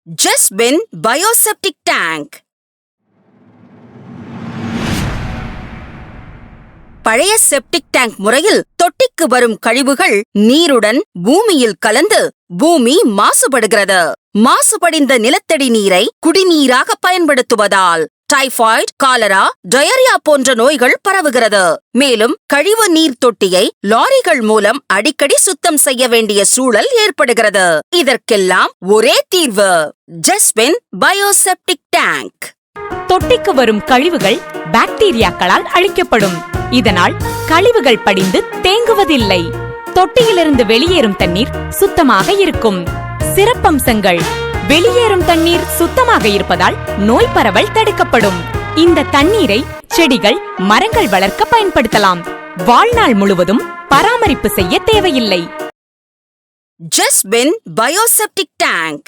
Jasbin Bioseptic Tank. பழைய septic tank முறையில் தொட்டிக்கு வரும் கழிவுகள் நீருடன் பூமியில் கலந்து பூமி மாசுபடுகிறது. மாசுபடிந்த நிலத்தடி நீரை குடிநீராக பயன்படுத்துவதால் டைபாய்டு, காலரா, டயரியா போன்ற நோய்கள் பரவுகிறது. மேலும் கழிவு நீர் தொட்டியை லாரிகள் மூலம் அடிக்கடி சுத்தம் செய்ய வேண்டிய சூழல் ஏற்படுகிறது. இதற்கெல்லாம் ஒரே தீர்வு, ஜஸ்பின் பயோசெப்டிக் டேங்க். தொட்டிக்கு வரும் கழிவுகள் பாக்டீரியாக்களால் அழிக்கப்படும். இதனால் கழிவுகள் படிந்து தேங்குவதில்லை. தொட்டியிலிருந்து வெளியேறும் தண்ணீர் சுத்தமாக இருக்கும். சிறப்பம்சங்கள்: வெளியேறும் தண்ணீர் சுத்தமாக இருப்பதால் நோய் பரவல் தடுக்கப்படும். இந்த தண்ணீரை செடிகள், மரங்கள் வளர்க்க பயன்படுத்தலாம். வாழ்நாள் முழுவதும் பராமரிப்பு செய்ய தேவையில்லை. ஜஸ்பின் பயோசெப்டிக் டேங்க்.